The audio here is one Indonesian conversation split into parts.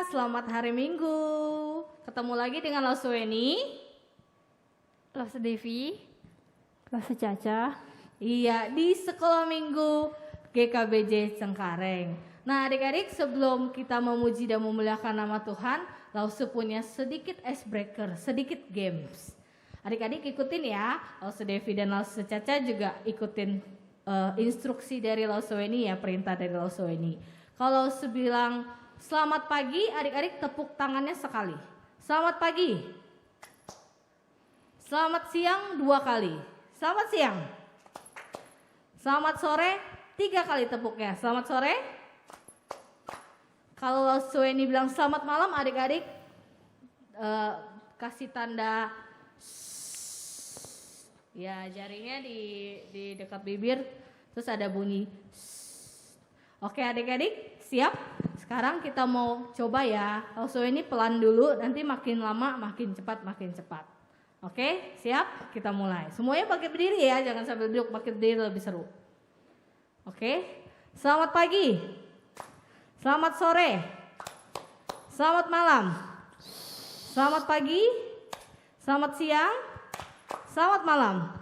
Selamat hari Minggu. Ketemu lagi dengan Lause Weni, Lause Devi, Lause Caca. Iya, di Sekolah Minggu GKBJ Cengkareng. Nah adik-adik, sebelum kita memuji dan memuliakan nama Tuhan, Lause punya sedikit icebreaker, sedikit games. Adik-adik ikutin ya, Lause Devi dan Lause Caca juga ikutin instruksi dari Lause Weni ya, perintah dari Lause Weni. Kalau Lause bilang selamat pagi, adik-adik tepuk tangannya sekali. Selamat pagi. Selamat siang 2 kali. Selamat siang. Selamat sore 3 kali tepuknya. Selamat sore. Kalau Lause Weni bilang selamat malam, adik-adik kasih tanda ya, jarinya di dekat bibir, terus ada bunyi. Oke adik-adik, siap? Sekarang kita mau coba ya. Lause Weni pelan dulu, nanti makin lama makin cepat. Oke, siap? Kita mulai. Semuanya pakai berdiri ya, jangan sambil duduk, pakai berdiri lebih seru. Oke. Selamat pagi. Selamat sore. Selamat malam. Selamat pagi. Selamat siang. Selamat malam.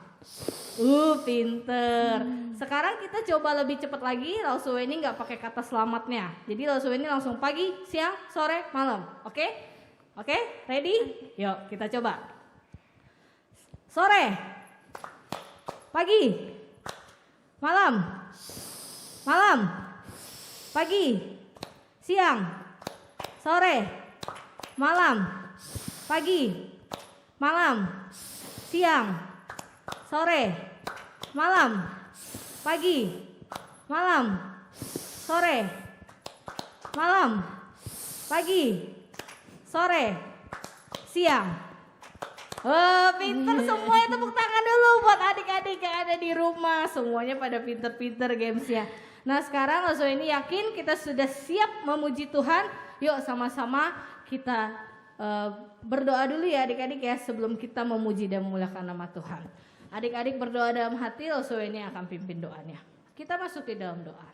Pinter. Sekarang kita coba lebih cepat lagi. Lause Weni nggak pakai kata selamatnya. Jadi Lause Weni langsung pagi, siang, sore, malam. Oke? Oke? Ready? Yuk kita coba. Sore. Pagi. Malam. Malam. Pagi. Siang. Sore. Malam. Pagi. Malam. Siang. Sore. Malam. Pagi, malam, sore, malam, pagi, sore, siang. Pinter semuanya, tepuk tangan dulu buat adik-adik yang ada di rumah. Semuanya pada pinter-pinter gamesnya. Nah sekarang Lause Weni yakin kita sudah siap memuji Tuhan. Yuk sama-sama kita berdoa dulu ya adik-adik ya, sebelum kita memuji dan memuliakan nama Tuhan. Adik-adik berdoa dalam hati, Lause Weni akan pimpin doanya. Kita masuk di dalam doa.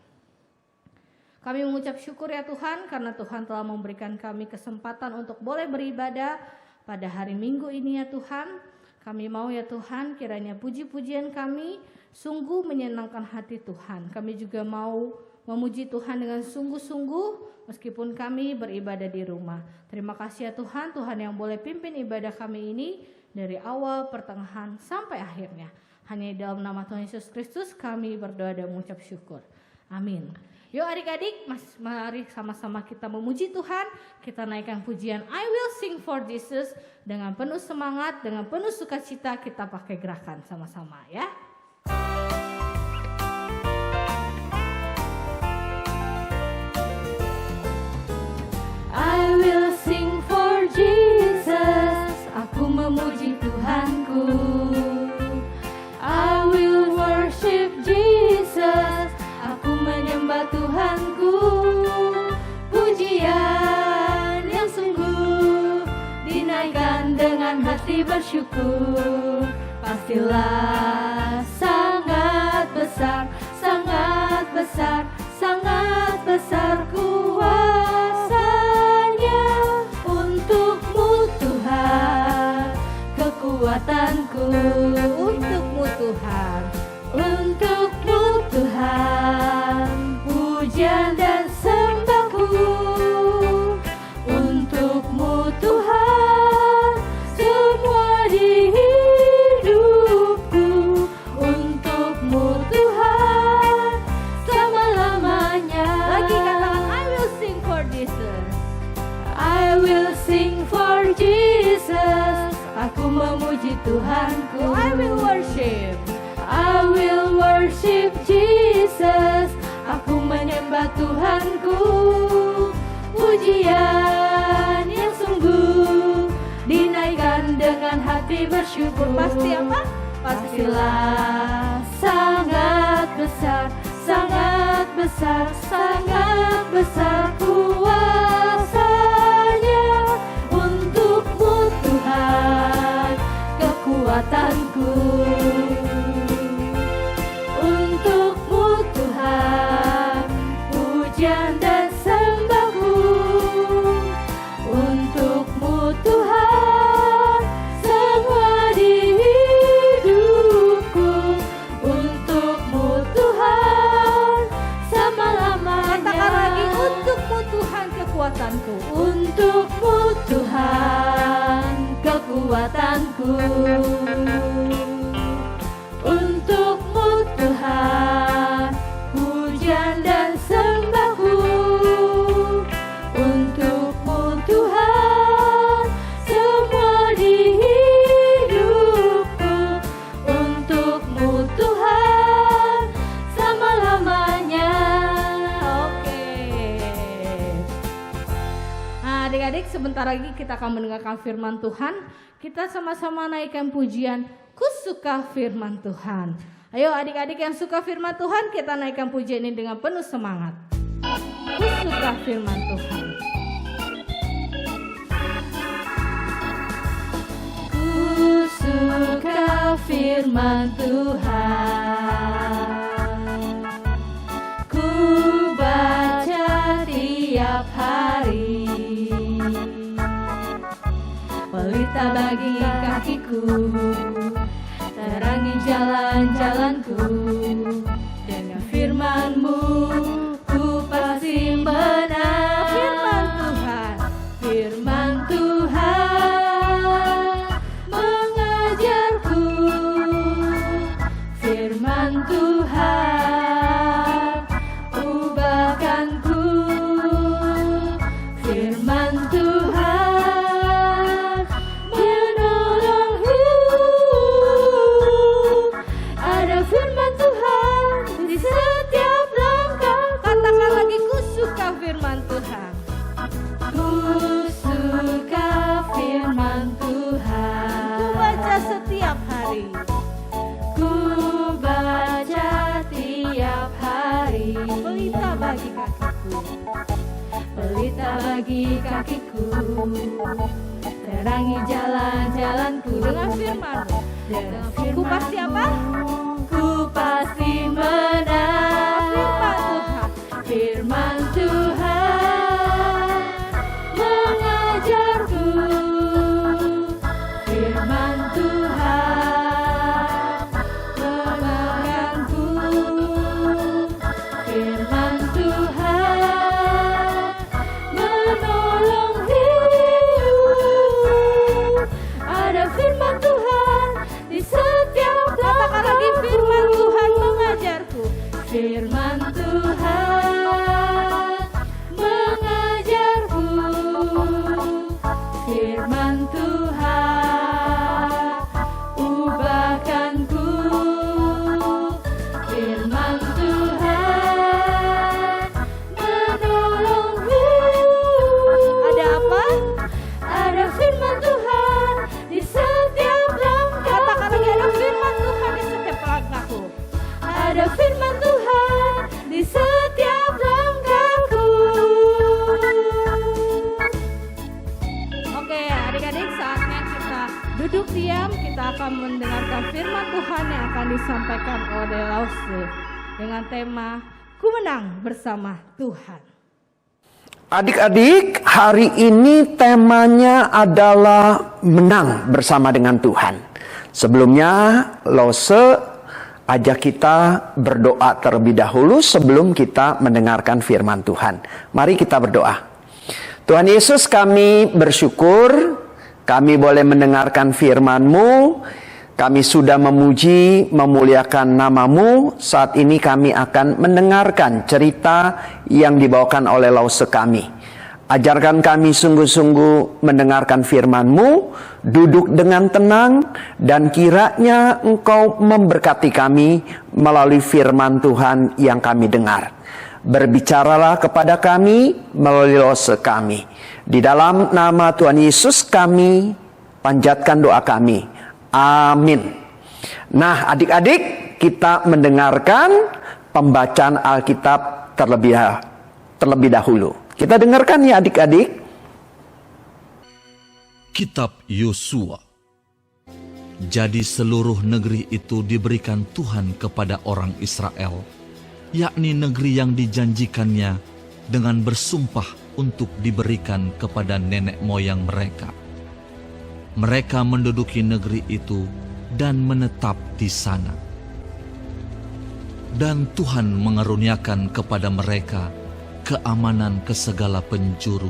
Kami mengucap syukur ya Tuhan, karena Tuhan telah memberikan kami kesempatan untuk boleh beribadah pada hari Minggu ini ya Tuhan. Kami mau ya Tuhan, kiranya puji-pujian kami sungguh menyenangkan hati Tuhan. Kami juga mau memuji Tuhan dengan sungguh-sungguh meskipun kami beribadah di rumah. Terima kasih ya Tuhan, Tuhan yang boleh pimpin ibadah kami ini dari awal, pertengahan, sampai akhirnya. Hanya di dalam nama Tuhan Yesus Kristus kami berdoa dan mengucap syukur. Amin. Yuk adik-adik, mari sama-sama kita memuji Tuhan. Kita naikkan pujian I Will Sing for Jesus dengan penuh semangat, dengan penuh sukacita. Kita pakai gerakan sama-sama ya. I will sing for Jesus, aku memuji Tuhanku. I will worship Jesus, aku menyembah Tuhanku. Pujian yang sungguh dinaikkan dengan hati bersyukur. Pastilah sangat besar, sangat besar, sangat besar kuasa-Nya untukmu Tuhan, kekuatanku untukmu Tuhan, untukmu Tuhan, pujian dan sembahku untukmu Tuhan, semua di hidupku untukmu Tuhan, selama-lamanya. Lagi katakan aku memuji Tuhanku. I will worship. I will worship Jesus. Aku menyembah Tuhanku. Pujian yang sungguh dinaikkan dengan hati bersyukur. Pasti apa? Pastilah sangat besar, sangat besar, sangat besar kuasa-Nya. Untukmu Tuhan kekuatanku. Untukmu Tuhan pujian dan sembahku. Untukmu Tuhan semua di hidupku. Untukmu Tuhan selama-lamanya. Katakan lagi, untukmu Tuhan kekuatanku. Untukmu Tuhan kekuatanku. Untukmu Tuhan pujian dan sembahku. Untukmu Tuhan semua di hidupku. Untukmu Tuhan selama-lamanya. Oke. Nah, adik-adik, sebentar lagi kita akan mendengarkan firman Tuhan. Kita sama-sama naikkan pujian Ku Suka Firman Tuhan. Ayo adik-adik yang suka firman Tuhan, kita naikkan pujian ini dengan penuh semangat. Ku suka firman Tuhan. Ku suka firman Tuhan. Ku baca tiap hari. Pelita bagi kakiku, terangi jalan-jalanku. Dengan firman-Mu ku pasti menang. Firman Tuhan. Firman Tuhan mengajarku. Firman Tuhan ubahkanku. Firman Tuhan menolongku. Ada firman Tuhan di setiap langkah. Katakan lagi, ku suka firman Tuhan. Ku suka firman Tuhan. Ku baca setiap hari. Ku baca tiap hari. Pelita bagi kakiku. Pelita bagi kakiku. Terangi jalan-jalanku. Dengan firman. Dengan Ku pasti apa? Ku pasti menang. Firman Tuhan. Firman Tuhan mengajarku. Firman Tuhan membanggakanku. Firman Tuhan menolong hidup. Ada firman Tuhan di setiap Katakan lagi, langkahku. firman Tuhan mengajarku. Firman Tuhan mengajarku. Firman Tuhan ubahkanku. Firman Tuhan menolong hidup. Ada apa? Ada firman Tuhan di setiap langkah. Katakan lagi, ada firman Tuhan di setiap langkahku. Ada firman Tuhan di setiap langkahku. Oke, adik-adik, saatnya kita duduk diam. Kita akan mendengarkan firman Tuhan yang akan disampaikan oleh Lause dengan tema Ku Menang Bersama Tuhan. Adik-adik, hari ini temanya adalah menang bersama dengan Tuhan. Sebelumnya, Lose ajak kita berdoa terlebih dahulu sebelum kita mendengarkan firman Tuhan. Mari kita berdoa. Tuhan Yesus, kami bersyukur kami boleh mendengarkan firman-Mu. Kami sudah memuji, memuliakan nama-Mu. Saat ini kami akan mendengarkan cerita yang dibawakan oleh Lause kami. Ajarkan kami sungguh-sungguh mendengarkan firman-Mu, duduk dengan tenang, dan kiranya Engkau memberkati kami melalui firman Tuhan yang kami dengar. Berbicaralah kepada kami melalui lose kami. Di dalam nama Tuhan Yesus kami panjatkan doa kami. Amin. Nah, adik-adik, kita mendengarkan pembacaan Alkitab terlebih dahulu. Kita dengarkan ya adik-adik. Kitab Yosua. Jadi seluruh negeri itu diberikan Tuhan kepada orang Israel, yakni negeri yang dijanjikannya dengan bersumpah untuk diberikan kepada nenek moyang mereka. Mereka menduduki negeri itu dan menetap di sana. Dan Tuhan mengaruniakan kepada mereka keamanan ke segala penjuru,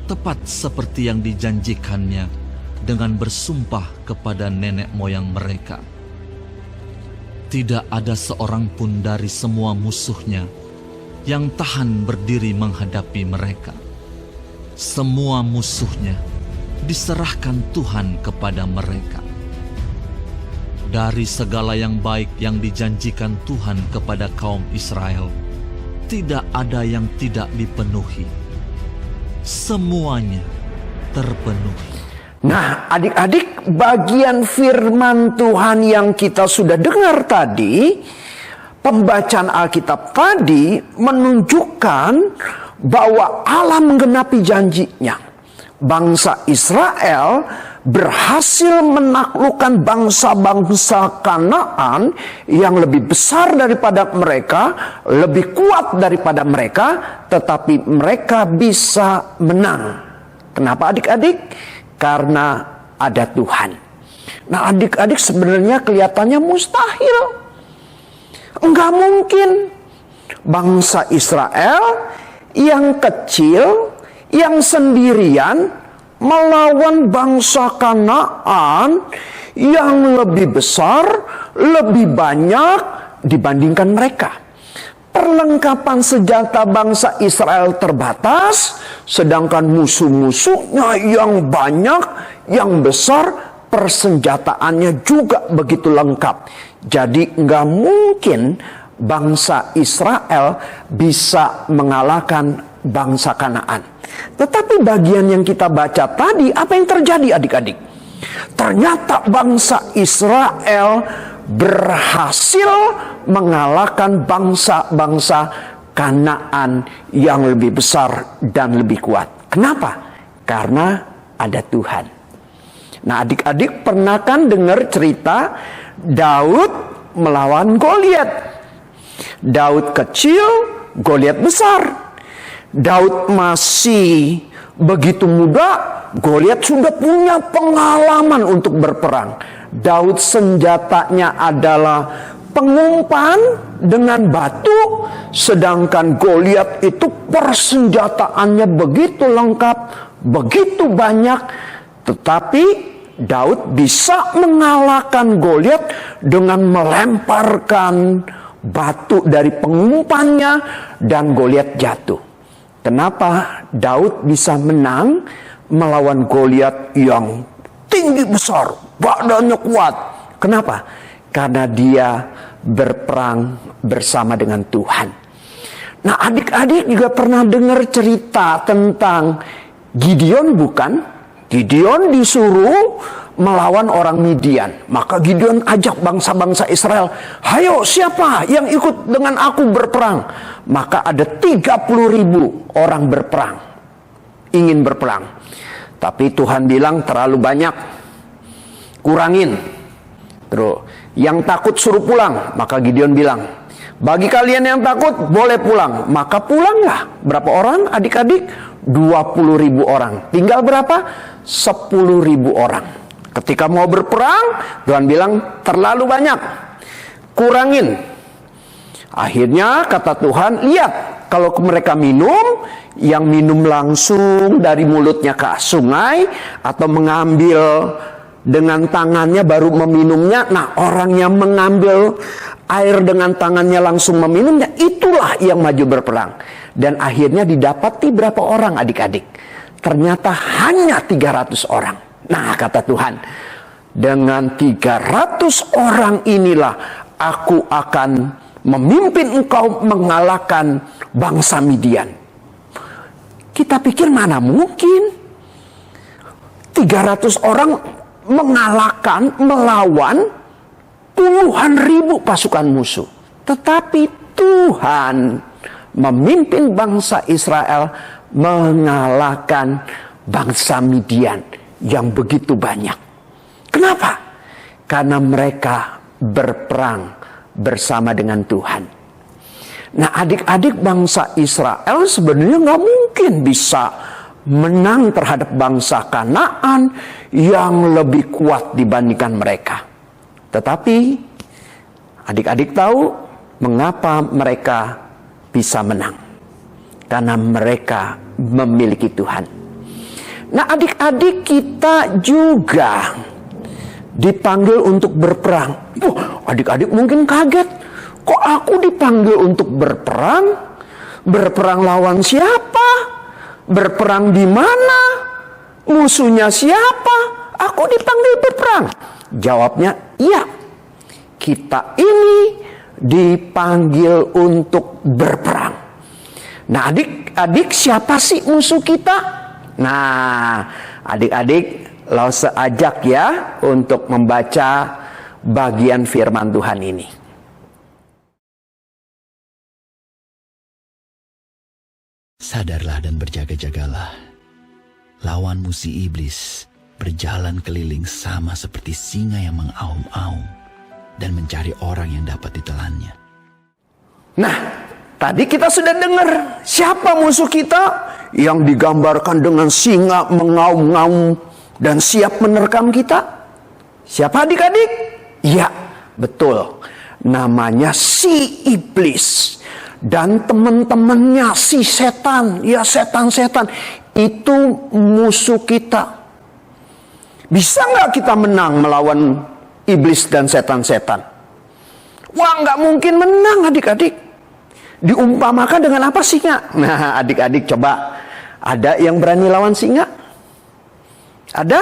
tepat seperti yang dijanjikannya dengan bersumpah kepada nenek moyang mereka. Tidak ada seorang pun dari semua musuhnya yang tahan berdiri menghadapi mereka. Semua musuhnya diserahkan Tuhan kepada mereka. Dari segala yang baik yang dijanjikan Tuhan kepada kaum Israel, tidak ada yang tidak dipenuhi. Semuanya terpenuhi. Nah, adik-adik, bagian firman Tuhan yang kita sudah dengar tadi, pembacaan Alkitab tadi menunjukkan bahwa Allah menggenapi janjinya. Bangsa Israel berhasil menaklukkan bangsa-bangsa Kanaan yang lebih besar daripada mereka, lebih kuat daripada mereka, tetapi mereka bisa menang. Kenapa adik-adik? Karena ada Tuhan. Nah, adik-adik, sebenarnya kelihatannya mustahil. Enggak mungkin bangsa Israel yang kecil, yang sendirian melawan bangsa Kanaan yang lebih besar, lebih banyak dibandingkan mereka. Perlengkapan senjata bangsa Israel terbatas, sedangkan musuh-musuhnya yang banyak, yang besar, persenjataannya juga begitu lengkap. Jadi nggak mungkin bangsa Israel bisa mengalahkan bangsa Kanaan. Tetapi bagian yang kita baca tadi, apa yang terjadi adik-adik? Ternyata bangsa Israel berhasil mengalahkan bangsa-bangsa Kanaan yang lebih besar dan lebih kuat. Kenapa? Karena ada Tuhan. Nah, adik-adik pernah kan dengar cerita Daud melawan Goliat. Daud kecil, Goliat besar. Daud masih begitu muda, Goliat sudah punya pengalaman untuk berperang. Daud senjatanya adalah pengumpan dengan batu, sedangkan Goliat itu persenjataannya begitu lengkap, begitu banyak, tetapi Daud bisa mengalahkan Goliat dengan melemparkan batu dari pengumpannya dan Goliat jatuh. Kenapa Daud bisa menang melawan Goliat yang tinggi besar, badannya kuat? Kenapa? Karena dia berperang bersama dengan Tuhan. Nah, adik-adik juga pernah dengar cerita tentang Gideon, bukan? Gideon disuruh melawan orang Midian. Maka Gideon ajak bangsa-bangsa Israel, "Hayo, siapa yang ikut dengan aku berperang?" Maka ada 30.000 orang berperang, ingin berperang. Tapi Tuhan bilang terlalu banyak, kurangin. Terus yang takut suruh pulang. Maka Gideon bilang, bagi kalian yang takut boleh pulang. Maka pulanglah. Berapa orang adik-adik? 20.000 orang. Tinggal berapa? 10.000 orang. Ketika mau berperang, Tuhan bilang terlalu banyak, kurangin. Akhirnya kata Tuhan, lihat kalau mereka minum, yang minum langsung dari mulutnya ke sungai, atau mengambil dengan tangannya baru meminumnya. Nah, orang yang mengambil air dengan tangannya langsung meminumnya, itulah yang maju berperang. Dan akhirnya didapati berapa orang adik-adik? Ternyata hanya 300 orang. Nah, kata Tuhan, dengan 300 orang inilah aku akan memimpin engkau mengalahkan bangsa Midian. Kita pikir mana mungkin 300 orang mengalahkan, melawan puluhan ribu pasukan musuh. Tetapi Tuhan memimpin bangsa Israel mengalahkan bangsa Midian yang begitu banyak. Kenapa? Karena mereka berperang bersama dengan Tuhan. Nah, adik-adik, bangsa Israel sebenarnya nggak mungkin bisa menang terhadap bangsa Kanaan yang lebih kuat dibandingkan mereka. Tetapi adik-adik tahu mengapa mereka bisa menang? Karena mereka memiliki Tuhan. Nah, adik-adik, kita juga dipanggil untuk berperang. Adik-adik mungkin kaget. Kok aku dipanggil untuk berperang? Berperang lawan siapa? Berperang di mana? Musuhnya siapa? Aku dipanggil berperang. Jawabnya, iya. Kita ini dipanggil untuk berperang. Nah, adik-adik, siapa sih musuh kita? Nah, adik-adik, Lause ajak ya untuk membaca bagian firman Tuhan ini. Sadarlah dan berjaga-jagalah. Lawanmu si iblis berjalan keliling sama seperti singa yang mengaum-aum dan mencari orang yang dapat ditelannya. Nah, tadi kita sudah dengar siapa musuh kita yang digambarkan dengan singa mengaum-ngaum dan siap menerkam kita. Siapa adik-adik? Ya, betul. Namanya si iblis. Dan teman-temannya si setan. Ya, setan-setan. Itu musuh kita. Bisa nggak kita menang melawan iblis dan setan-setan? Wah, nggak mungkin menang adik-adik. Diumpamakan dengan apa singa? Nah, adik-adik coba. Ada yang berani lawan singa? Ada?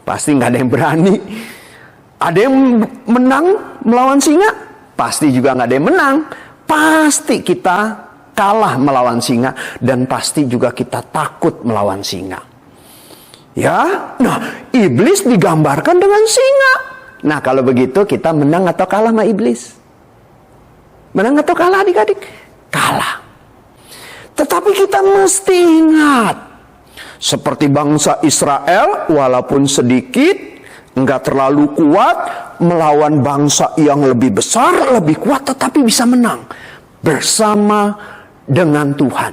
Pasti nggak ada yang berani. Ada yang menang melawan singa? Pasti juga nggak ada yang menang. Pasti kita kalah melawan singa. Dan pasti juga kita takut melawan singa. Ya, nah iblis digambarkan dengan singa. Nah, kalau begitu kita menang atau kalah sama iblis? Menang atau kalah adik-adik? Kalah. Tetapi kita mesti ingat, seperti bangsa Israel, walaupun sedikit, enggak terlalu kuat, melawan bangsa yang lebih besar, lebih kuat, tetapi bisa menang bersama dengan Tuhan.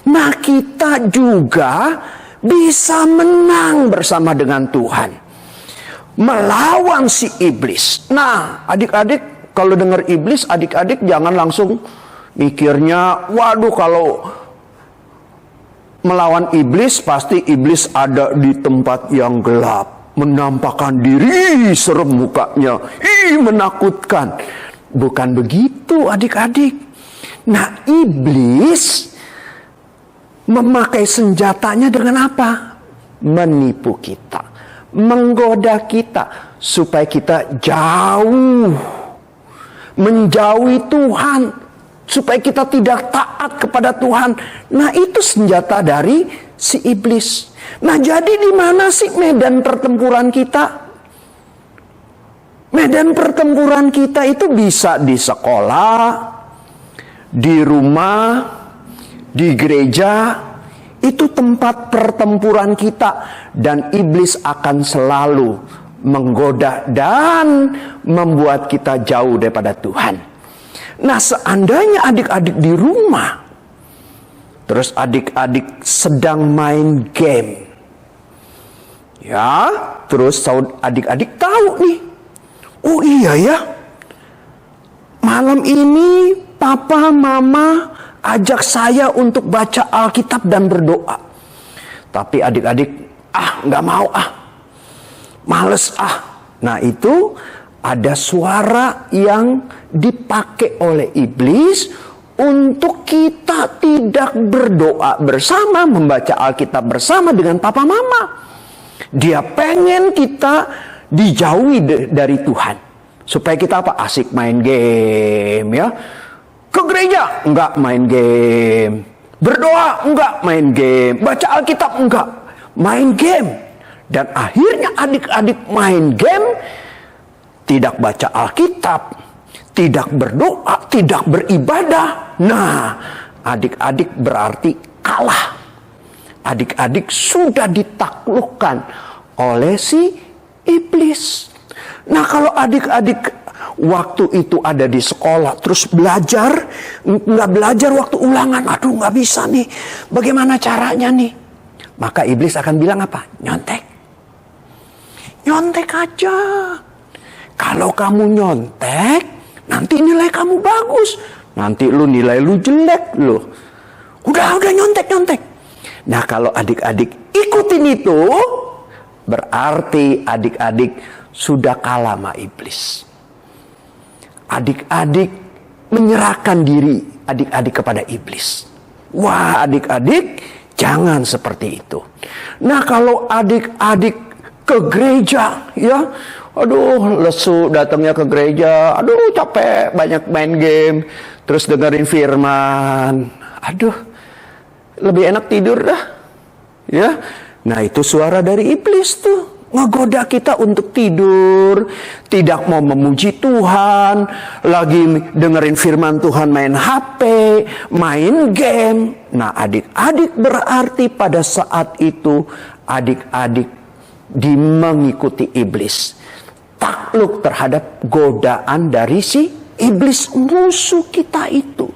Nah, kita juga bisa menang bersama dengan Tuhan, melawan si iblis. Nah, adik-adik, kalau dengar iblis, adik-adik jangan langsung mikirnya, waduh, kalau melawan iblis, pasti iblis ada di tempat yang gelap, menampakkan diri, serem mukanya, menakutkan. Bukan begitu adik-adik. Nah, iblis memakai senjatanya dengan apa? Menipu kita, menggoda kita, supaya kita jauh, menjauhi Tuhan, supaya kita tidak taat kepada Tuhan. Nah, itu senjata dari si iblis. Nah, jadi di mana sih medan pertempuran kita? Medan pertempuran kita itu bisa di sekolah, di rumah, di gereja. Itu tempat pertempuran kita. Dan iblis akan selalu menggoda dan membuat kita jauh daripada Tuhan. Nah, seandainya adik-adik di rumah, terus adik-adik sedang main game, ya, terus adik-adik tahu nih, oh iya ya, malam ini papa mama ajak saya untuk baca Alkitab dan berdoa. Tapi adik-adik, nggak mau males Nah, itu ada suara yang dipakai oleh iblis untuk kita tidak berdoa bersama, membaca Alkitab bersama dengan papa mama. Dia pengen kita dijauhi dari Tuhan. Supaya kita apa? Asik main game ya. Ke gereja enggak main game. Berdoa enggak main game. Baca Alkitab enggak main game. Dan akhirnya adik-adik main game, tidak baca Alkitab, tidak berdoa, tidak beribadah. Nah, adik-adik berarti kalah. Adik-adik sudah ditaklukkan oleh si iblis. Nah, kalau adik-adik waktu itu ada di sekolah terus belajar, nggak belajar waktu ulangan, aduh nggak bisa nih, bagaimana caranya nih? Maka iblis akan bilang apa? Nyontek. Nyontek aja. Kalau kamu nyontek, nanti nilai kamu bagus. Nanti nilai lu jelek lu. Udah nyontek. Nah, kalau adik-adik ikutin itu, berarti adik-adik sudah kalah sama iblis. Adik-adik menyerahkan diri adik-adik kepada iblis. Wah, adik-adik jangan seperti itu. Nah, kalau adik-adik ke gereja, ya, aduh lesu datangnya ke gereja, aduh capek banyak main game, terus dengerin firman, aduh lebih enak tidur dah, ya. Nah, itu suara dari iblis tuh, ngegoda kita untuk tidur, tidak mau memuji Tuhan, lagi dengerin firman Tuhan main HP, main game. Nah, adik-adik berarti pada saat itu adik-adik mengikuti iblis, takluk terhadap godaan dari si iblis musuh kita itu.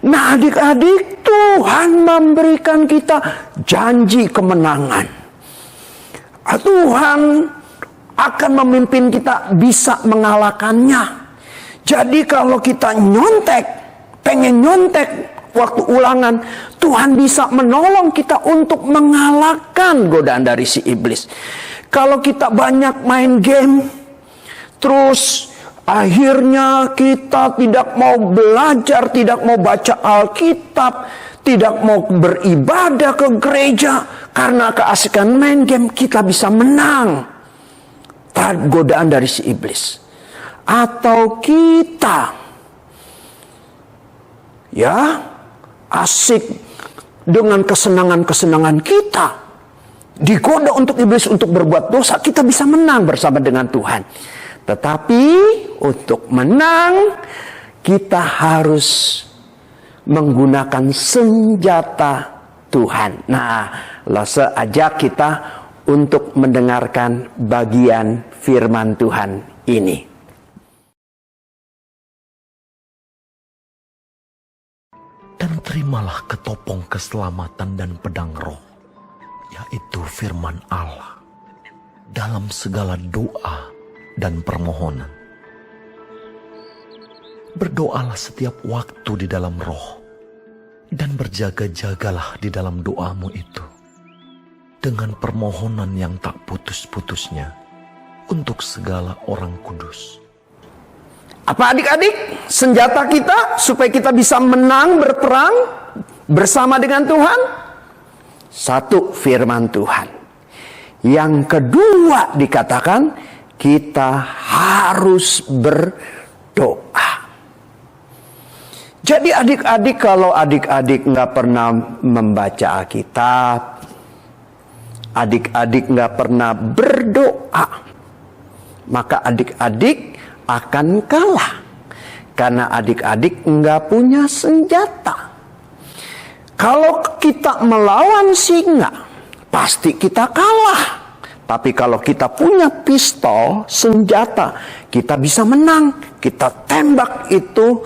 Nah, adik-adik, Tuhan memberikan kita janji kemenangan. Tuhan akan memimpin kita bisa mengalahkannya. Jadi kalau kita pengen nyontek waktu ulangan, Tuhan bisa menolong kita untuk mengalahkan godaan dari si iblis. Kalau kita banyak main game, terus akhirnya kita tidak mau belajar, tidak mau baca Alkitab, tidak mau beribadah ke gereja, karena keasikan main game, kita bisa menang terhadap godaan dari si iblis. Atau kita asik dengan kesenangan-kesenangan kita, digoda untuk iblis untuk berbuat dosa, kita bisa menang bersama dengan Tuhan. Tetapi untuk menang, kita harus menggunakan senjata Tuhan. Nah, Lose ajak kita untuk mendengarkan bagian firman Tuhan ini. Dan terimalah ketopong keselamatan dan pedang roh, yaitu firman Allah, dalam segala doa dan permohonan. Berdoalah setiap waktu di dalam roh, dan berjaga-jagalah di dalam doamu itu, dengan permohonan yang tak putus-putusnya untuk segala orang kudus. Apa adik-adik senjata kita supaya kita bisa menang berperang bersama dengan Tuhan? Satu, firman Tuhan. Yang kedua dikatakan kita harus berdoa. Jadi adik-adik, kalau adik-adik nggak pernah membaca Alkitab, adik-adik nggak pernah berdoa, maka adik-adik akan kalah. Karena adik-adik nggak punya senjata. Kalau kita melawan singa, pasti kita kalah. Tapi kalau kita punya pistol, senjata, kita bisa menang. Kita tembak itu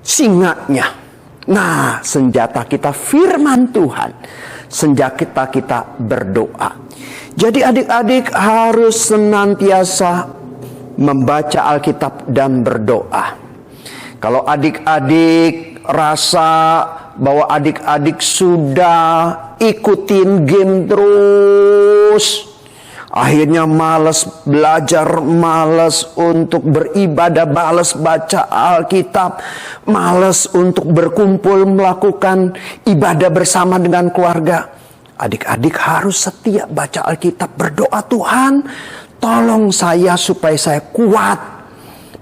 singanya. Nah, senjata kita firman Tuhan. Senjata kita berdoa. Jadi adik-adik harus senantiasa membaca Alkitab dan berdoa. Kalau adik-adik rasa bahwa adik-adik sudah ikutin game terus, Akhirnya malas belajar, malas untuk beribadah, malas baca Alkitab, malas untuk berkumpul melakukan ibadah bersama dengan keluarga. Adik-adik harus setia baca Alkitab, berdoa, Tuhan tolong saya supaya saya kuat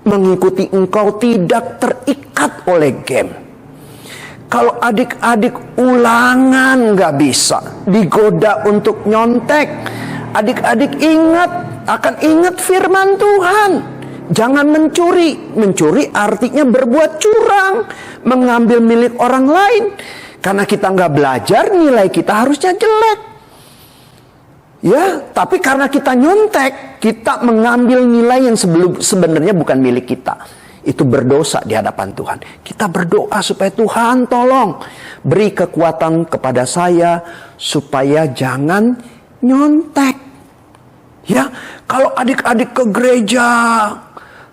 mengikuti Engkau, tidak terikat oleh game. Kalau adik-adik ulangan gak bisa, digoda untuk nyontek, adik-adik akan ingat firman Tuhan. Jangan mencuri. Mencuri artinya berbuat curang, mengambil milik orang lain. Karena kita nggak belajar, nilai kita harusnya jelek. Ya, tapi karena kita nyontek, kita mengambil nilai yang sebenarnya bukan milik kita. Itu berdosa di hadapan Tuhan. Kita berdoa supaya Tuhan tolong beri kekuatan kepada saya supaya jangan nyontek. Ya, kalau adik-adik ke gereja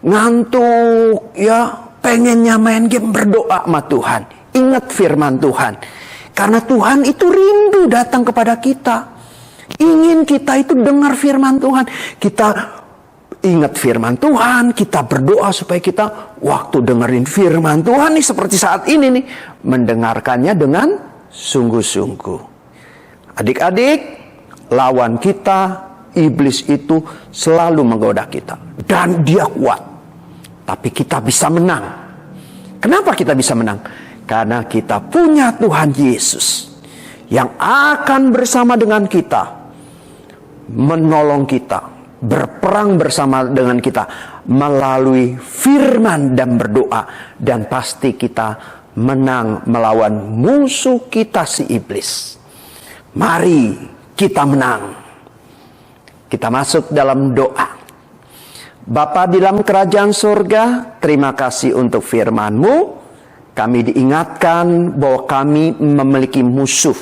ngantuk, ya, pengennya main game, berdoa sama Tuhan. Ingat firman Tuhan. Karena Tuhan itu rindu datang kepada kita. Ingin kita itu dengar firman Tuhan. Kita ingat firman Tuhan, kita berdoa supaya kita waktu dengerin firman Tuhan nih seperti saat ini nih, mendengarkannya dengan sungguh-sungguh. Adik-adik, lawan kita, iblis itu selalu menggoda kita. Dan dia kuat. Tapi kita bisa menang. Kenapa kita bisa menang? Karena kita punya Tuhan Yesus yang akan bersama dengan kita, menolong kita, berperang bersama dengan kita melalui firman dan berdoa, dan pasti kita menang melawan musuh kita si iblis. Mari kita menang. Kita masuk dalam doa. Bapa di dalam kerajaan surga, terima kasih untuk firman-Mu. Kami diingatkan bahwa kami memiliki musuh,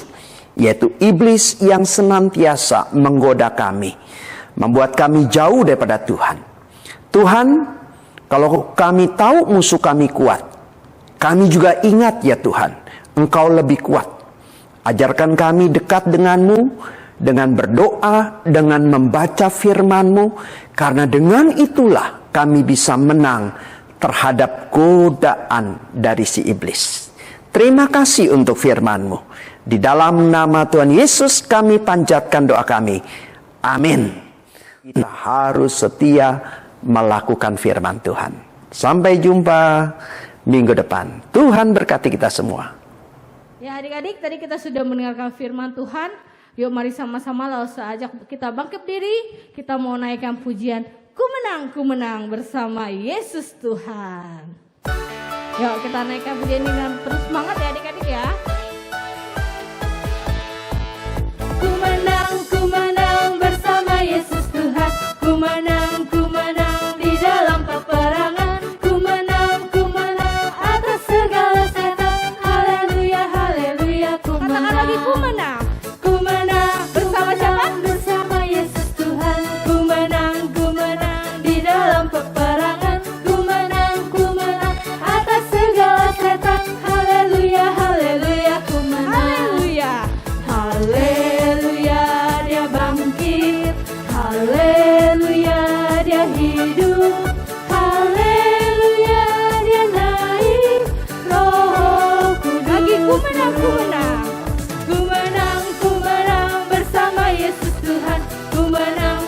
yaitu iblis yang senantiasa menggoda kami, membuat kami jauh daripada Tuhan. Tuhan, kalau kami tahu musuh kami kuat, kami juga ingat ya Tuhan, Engkau lebih kuat. Ajarkan kami dekat denganmu, dengan berdoa, dengan membaca firman-Mu, karena dengan itulah kami bisa menang terhadap godaan dari si iblis. Terima kasih untuk firman-Mu. Di dalam nama Tuhan Yesus kami panjatkan doa kami. Amin. Kita harus setia melakukan firman Tuhan. Sampai jumpa minggu depan. Tuhan berkati kita semua. Ya adik-adik, tadi kita sudah mendengarkan firman Tuhan. Yuk mari sama-sama lalu ajak kita bangkit diri. Kita mau naikkan pujian ku menang bersama Yesus Tuhan. Yuk kita naikkan pujian dengan terus semangat ya adik-adik ya. Ku menang bersama Yesus Tuhan. Ku menang di dalam peperangan. Ku menang atas segala setan. Haleluya, haleluya, ku menang. Katakan lagi ku menang. Ku menang Bersama siapa? bersama Yesus Tuhan. Ku menang di dalam peperangan. Ku menang atas segala setan. Haleluya, haleluya, ku menang. Haleluya. Haleluya, dia bangkit. Haleluya, dia hidup. Haleluya, dia naik. Roh Kudus. Lagi ku menang. Ku menang bersama Yesus Tuhan. Ku menang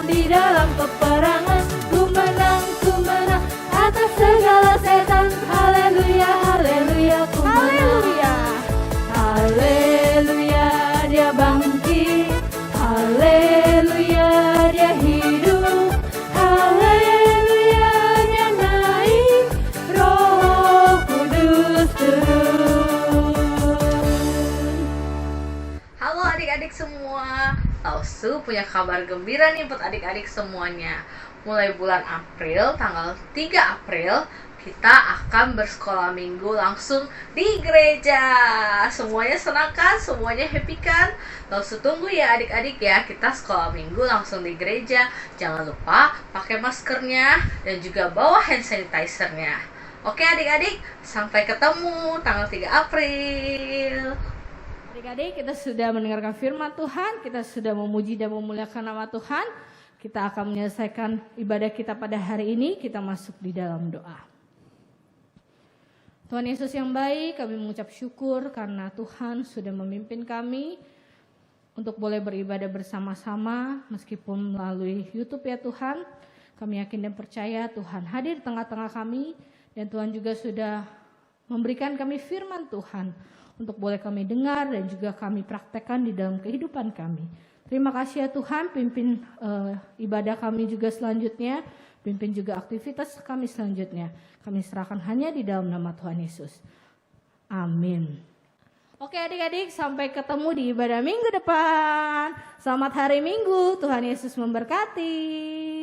di dalam peperangan. Ku menang atas segala setan. Haleluya, haleluya, ku menang. Haleluya. Haleluya, dia bangkit. Haleluya, dia hidup. Haleluya, dia naik. Roh Kudus turun. Halo adik-adik semua, Lausu punya kabar gembira nih buat adik-adik semuanya. Mulai bulan April, tanggal 3 April, kita akan bersekolah minggu langsung di gereja. Semuanya senang kan? Semuanya happy kan? Lausu tunggu ya adik-adik ya, kita sekolah minggu langsung di gereja. Jangan lupa pakai maskernya dan juga bawa hand sanitizer-nya. Oke adik-adik, sampai ketemu tanggal 3 April. Adik-adik, kita sudah mendengarkan firman Tuhan, kita sudah memuji dan memuliakan nama Tuhan. Kita akan menyelesaikan ibadah kita pada hari ini, kita masuk di dalam doa. Tuhan Yesus yang baik, kami mengucap syukur karena Tuhan sudah memimpin kami untuk boleh beribadah bersama-sama meskipun melalui YouTube ya Tuhan. Kami yakin dan percaya Tuhan hadir di tengah-tengah kami dan Tuhan juga sudah memberikan kami firman Tuhan untuk boleh kami dengar dan juga kami praktekkan di dalam kehidupan kami. Terima kasih ya Tuhan, pimpin ibadah kami juga selanjutnya, pimpin juga aktivitas kami selanjutnya. Kami serahkan hanya di dalam nama Tuhan Yesus. Amin. Oke adik-adik, sampai ketemu di ibadah minggu depan. Selamat hari Minggu, Tuhan Yesus memberkati.